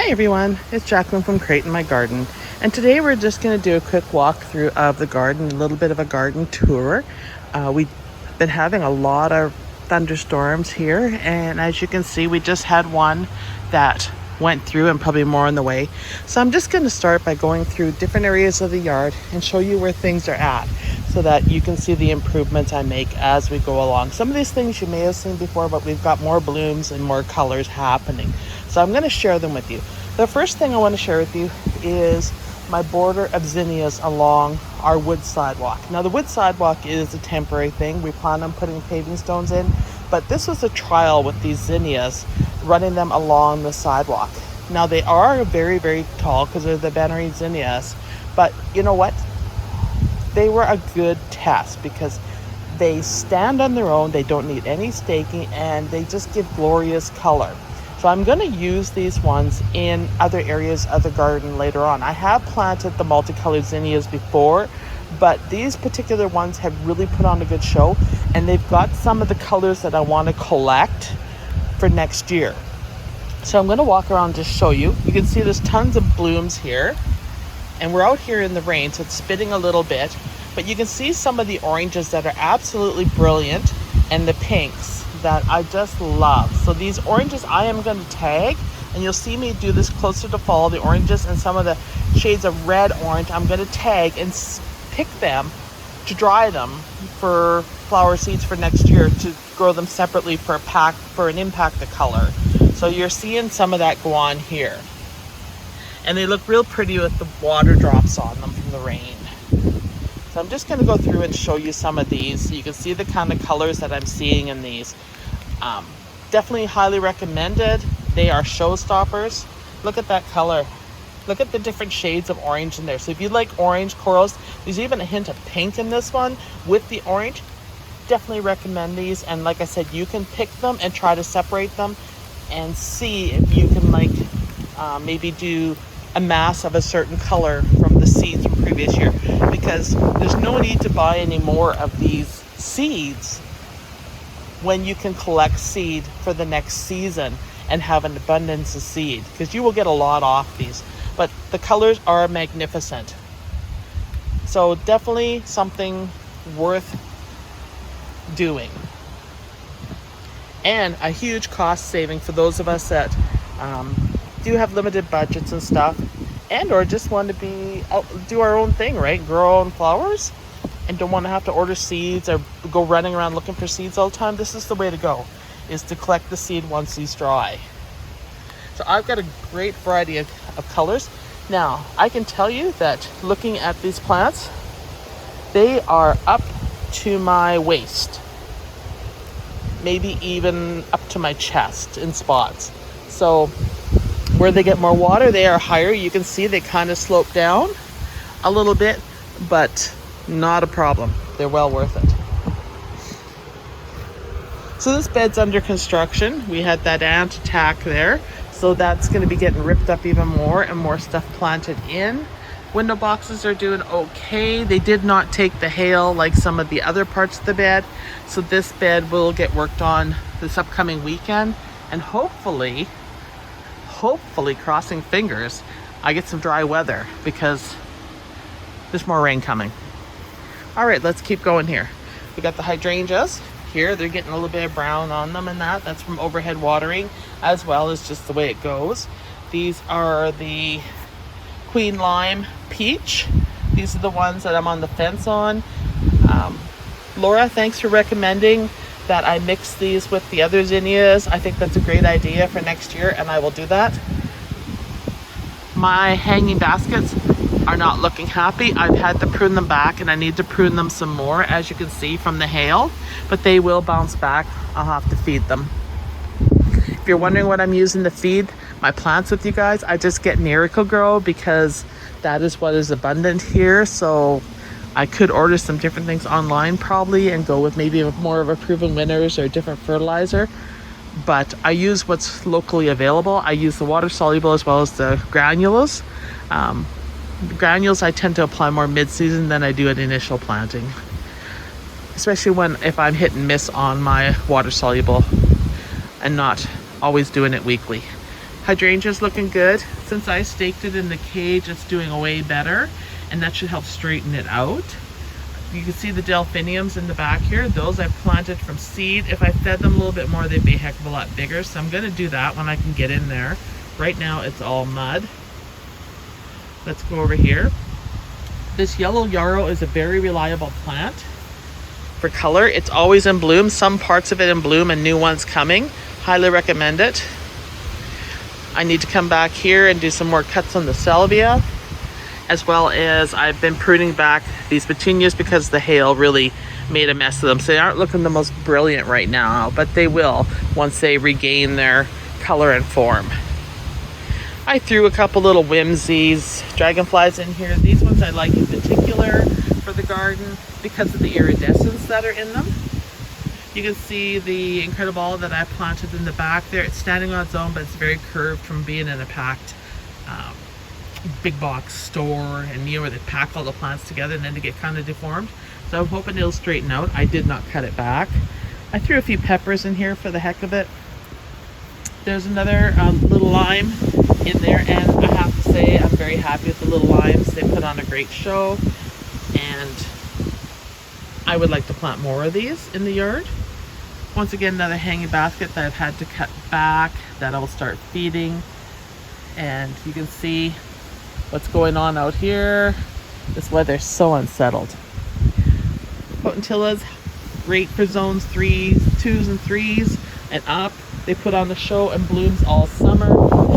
Hi everyone, it's Jacqueline from Creighton My Garden, and today we're just going to do a quick walkthrough of the garden, a little bit of a garden tour. We've been having a lot of thunderstorms here, and as you can see, we just had one that went through and probably more on the way. So I'm just going to start by going through different areas of the yard and show you where things are at so that you can see the improvements I make as we go along. Some of these things you may have seen before, but we've got more blooms and more colors happening. So I'm going to share them with you. The first thing I want to share with you is my border of zinnias along our wood sidewalk. Now the wood sidewalk is a temporary thing. We plan on putting paving stones in, but this was a trial with these zinnias, running them along the sidewalk. Now they are very, very tall because they're the Bannery zinnias, but you know what? They were a good test because they stand on their own, they don't need any staking, and they just give glorious color. So I'm going to use these ones in other areas of the garden later on. I have planted the multicolored zinnias before, but these particular ones have really put on a good show, and they've got some of the colors that I want to collect for next year. So I'm going to walk around and just show you. You can see there's tons of blooms here, and we're out here in the rain, so it's spitting a little bit, but you can see some of the oranges that are absolutely brilliant and the pinks that I just love. So these oranges I am going to tag, and you'll see me do this closer to fall. The oranges and some of the shades of red orange I'm going to tag and pick them to dry them for flower seeds for next year, to grow them separately for a pack for an impact of color. So you're seeing some of that go on here, and they look real pretty with the water drops on them from the rain. So I'm just going to go through and show you some of these so you can see the kind of colors that I'm seeing in these. Definitely highly recommended. They are showstoppers. Look at that color. Look at the different shades of orange in there. So if you like orange corals, there's even a hint of pink in this one with the orange. Definitely recommend these. And like I said, you can pick them and try to separate them and see if you can maybe do a mass of a certain color from the seeds from previous year, because there's no need to buy any more of these seeds when you can collect seed for the next season and have an abundance of seed, because you will get a lot off these. But the colors are magnificent. So definitely something worth doing, and a huge cost saving for those of us that do have limited budgets and stuff, and or just want to do our own thing, right? Grow our own flowers and don't want to have to order seeds or go running around looking for seeds all the time. This is the way to go, is to collect the seed once these dry. So I've got a great variety of colors. Now I can tell you that looking at these plants, they are up to my waist, maybe even up to my chest in spots. So where they get more water, they are higher. You can see they kind of slope down a little bit, but not a problem. They're well worth it. So this bed's under construction. We had that ant attack there, so that's going to be getting ripped up even more and more stuff planted in. Window boxes are doing okay. They did not take the hail like some of the other parts of the bed, so this bed will get worked on this upcoming weekend, and hopefully, crossing fingers, I get some dry weather because there's more rain coming. All right, let's keep going here. We got the hydrangeas here. They're getting a little bit of brown on them, and that's from overhead watering, as well as just the way it goes. These are the Queen Lime Peach. These are the ones that I'm on the fence on. Laura, thanks for recommending that I mix these with the other zinnias. I think that's a great idea for next year, and I will do that. My hanging baskets are not looking happy. I've had to prune them back, and I need to prune them some more, as you can see from the hail, but they will bounce back. I'll have to feed them. If you're wondering what I'm using to feed my plants with, you guys, I just get Miracle-Gro because that is what is abundant here. So I could order some different things online probably and go with maybe more of a Proven Winners or a different fertilizer, but I use what's locally available. I use the water soluble as well as the granules. The granules I tend to apply more mid-season than I do at initial planting, especially if I'm hit and miss on my water soluble and not always doing it weekly. Hydrangea's looking good. Since I staked it in the cage, it's doing way better, and that should help straighten it out. You can see the delphiniums in the back here. Those I planted from seed. If I fed them a little bit more, they'd be a heck of a lot bigger. So I'm gonna do that when I can get in there. Right now it's all mud. Let's go over here. This yellow yarrow is a very reliable plant for color. It's always in bloom, some parts of it in bloom and new ones coming. Highly recommend it. I need to come back here and do some more cuts on the salvia, as well as I've been pruning back these petunias because the hail really made a mess of them. So they aren't looking the most brilliant right now, but they will once they regain their color and form. I threw a couple little whimsies, dragonflies in here. These ones I like in particular for the garden because of the iridescence that are in them. You can see the incredible that I planted in the back there. It's standing on its own, but it's very curved from being in a packed big box store, and you know where they pack all the plants together and then they get kind of deformed. So I'm hoping it'll straighten out. I did not cut it back. I threw a few peppers in here for the heck of it. There's another little lime in there, and I have to say I'm very happy with the little limes. They put on a great show, and I would like to plant more of these in the yard. Once again, another hanging basket that I've had to cut back that I will start feeding. And you can see what's going on out here. This weather's so unsettled. Potentillas, great for zones 2s and 3s and up. They put on the show and blooms all summer.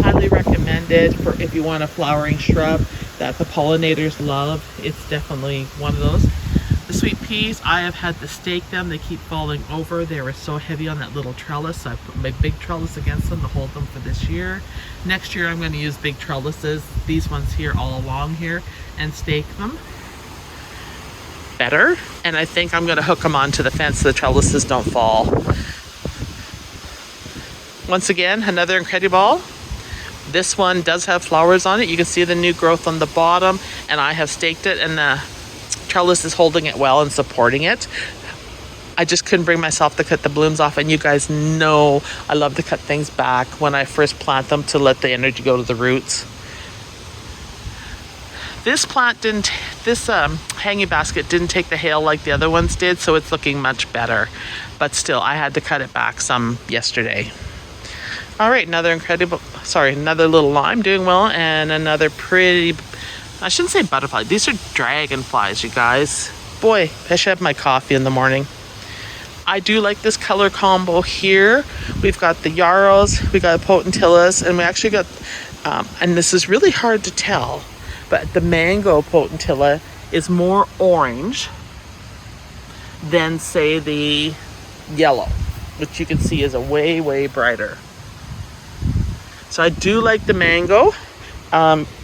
Highly recommended for if you want a flowering shrub that the pollinators love. It's definitely one of those. The sweet peas, I have had to stake them. They keep falling over. They were so heavy on that little trellis. So I put my big trellis against them to hold them for this year. Next year I'm going to use big trellises, these ones here all along here, and stake them better. And I think I'm going to hook them onto the fence so the trellises don't fall. Once again, another incredible. This one does have flowers on it. You can see the new growth on the bottom, and I have staked it, and the trellis is holding it well and supporting it. I just couldn't bring myself to cut the blooms off, and you guys know I love to cut things back when I first plant them to let the energy go to the roots. This plant didn't, this hanging basket didn't take the hail like the other ones did, so it's looking much better. But still, I had to cut it back some yesterday. All right, another little lime doing well, and another pretty, I shouldn't say butterfly, these are dragonflies, you guys. Boy, I should have my coffee in the morning. I do like this color combo here. We've got the yarrows, we got potentillas, and we actually got, and this is really hard to tell, but the mango potentilla is more orange than, say, the yellow, which you can see is a way, way brighter. So I do like the mango.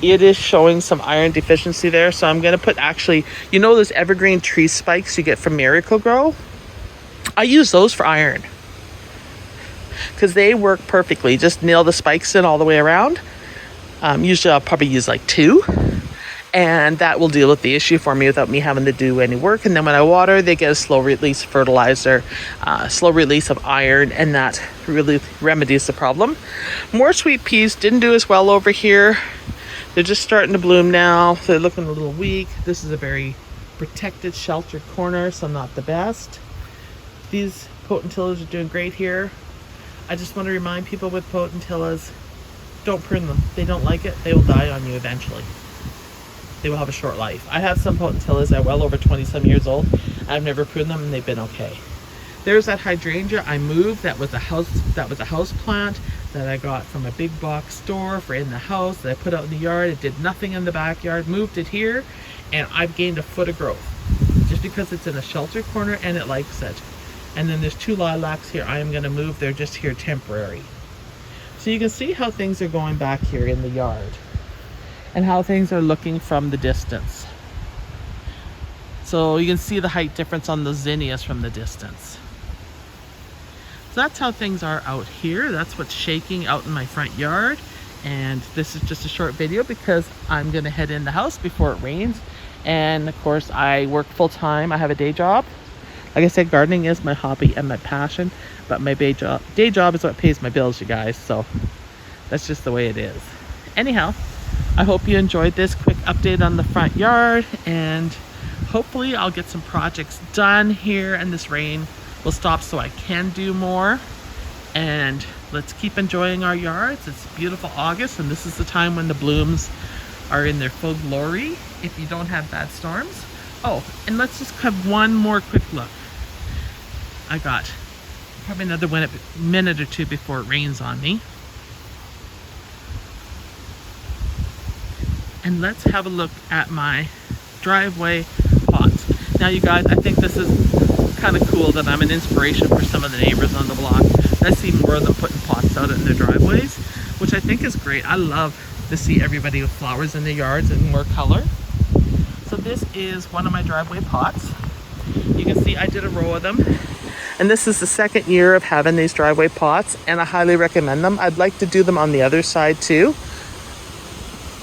It is showing some iron deficiency there, so I'm going to put, actually, you know those evergreen tree spikes you get from Miracle-Gro? I use those for iron because they work perfectly. Just nail the spikes in all the way around. Usually I'll probably use like 2, and that will deal with the issue for me without me having to do any work. And then when I water, they get a slow release fertilizer, slow release of iron, and that really remedies the problem. More sweet peas didn't do as well over here. They're just starting to bloom now. They're looking a little weak. This is a very protected, sheltered corner, so not the best. These potentillas are doing great here. I just want to remind people with potentillas, don't prune them. They don't like it. They will die on you eventually. They will have a short life. I have some potentillas that are well over 20-some years old. I've never pruned them, and they've been okay. There's that hydrangea I moved. That was a house plant that I got from a big box store for in the house that I put out in the yard. It did nothing in the backyard. Moved it here, and I've gained a foot of growth just because it's in a sheltered corner and it likes it. And then there's 2 lilacs here I am going to move. They're just here temporary. So you can see how things are going back here in the yard and how things are looking from the distance. So you can see the height difference on the zinnias from the distance. So that's how things are out here. That's what's shaking out in my front yard. And this is just a short video because I'm gonna head in the house before it rains. And of course I work full time. I have a day job. Like I said, gardening is my hobby and my passion, but my day job is what pays my bills, you guys. So That's just the way it is. Anyhow, I hope you enjoyed this quick update on the front yard, and hopefully I'll get some projects done here and this rain will stop so I can do more. And let's keep enjoying our yards. It's beautiful August, and this is the time when the blooms are in their full glory if you don't have bad storms. Oh, and let's just have one more quick look. I got probably another minute or two before it rains on me. And let's have a look at my driveway pots. Now you guys, I think this is kind of cool that I'm an inspiration for some of the neighbors on the block. I see more of them putting pots out in their driveways, which I think is great. I love to see everybody with flowers in their yards and more color. So this is one of my driveway pots. You can see I did a row of them. And this is the second year of having these driveway pots, and I highly recommend them. I'd like to do them on the other side too.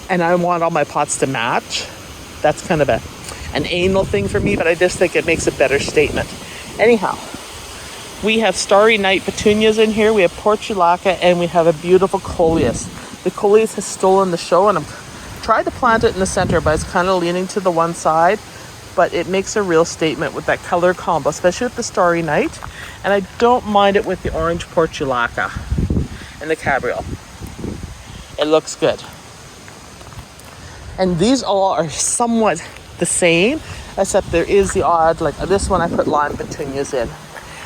And I want all my pots to match. That's kind of an anal thing for me, but I just think it makes a better statement. Anyhow, we have Starry Night petunias in here. We have portulaca, and we have a beautiful coleus. The coleus has stolen the show, and I'm tried to plant it in the center, but it's kind of leaning to the one side. But it makes a real statement with that color combo, especially with the Starry Night. And I don't mind it with the orange portulaca and the cabriole. It looks good. And these all are somewhat the same, except there is the odd, like this one I put lime petunias in.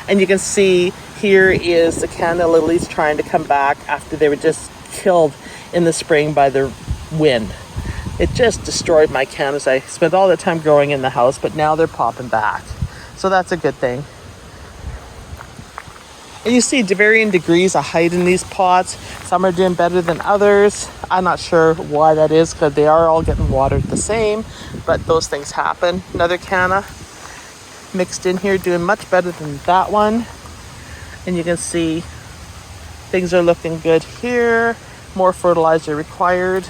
And you can see here is the canna lilies trying to come back after they were just killed in the spring by the wind. It just destroyed my cannas. I spent all the time growing in the house, but now they're popping back. So that's a good thing. And you see varying degrees of height in these pots. Some are doing better than others. I'm not sure why that is, because they are all getting watered the same, but those things happen. Another canna mixed in here doing much better than that one. And you can see things are looking good here. More fertilizer required.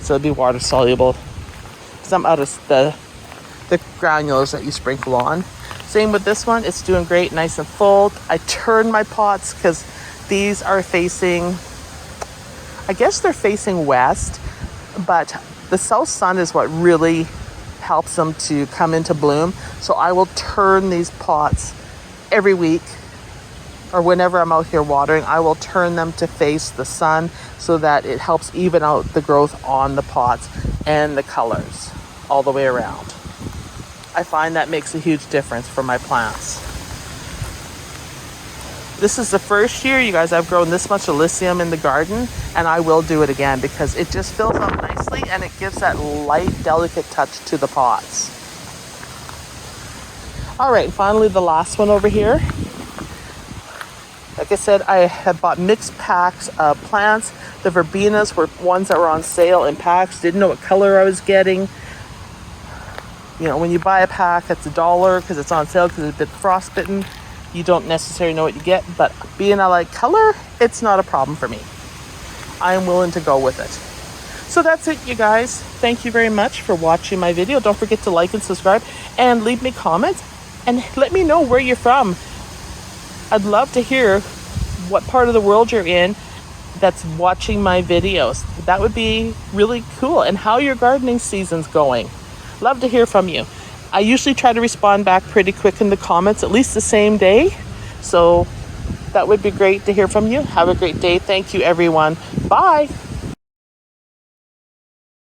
So it'll be water soluble. Some out of the granules that you sprinkle on. Same with this one, it's doing great, nice and full. I turned my pots because these are facing, I guess they're facing west, but the south sun is what really helps them to come into bloom. So I will turn these pots every week, or whenever I'm out here watering, I will turn them to face the sun so that it helps even out the growth on the pots and the colors all the way around. I find that makes a huge difference for my plants. This is the first year, you guys, I've grown this much Alyssum in the garden, and I will do it again because it just fills up nicely and it gives that light, delicate touch to the pots. All right, finally the last one over here. Like I said, I have bought mixed packs of plants. The verbenas were ones that were on sale in packs. Didn't know what color I was getting. You know, when you buy a pack, it's $1 because it's on sale because it's been frostbitten. You don't necessarily know what you get, but being I like color, it's not a problem for me. I am willing to go with it. So that's it, you guys. Thank you very much for watching my video. Don't forget to like and subscribe and leave me comments and let me know where you're from. I'd love to hear what part of the world you're in that's watching my videos. That would be really cool, and how your gardening season's going. Love to hear from you. I usually try to respond back pretty quick in the comments, at least the same day. So that would be great to hear from you. Have a great day. Thank you, everyone. Bye.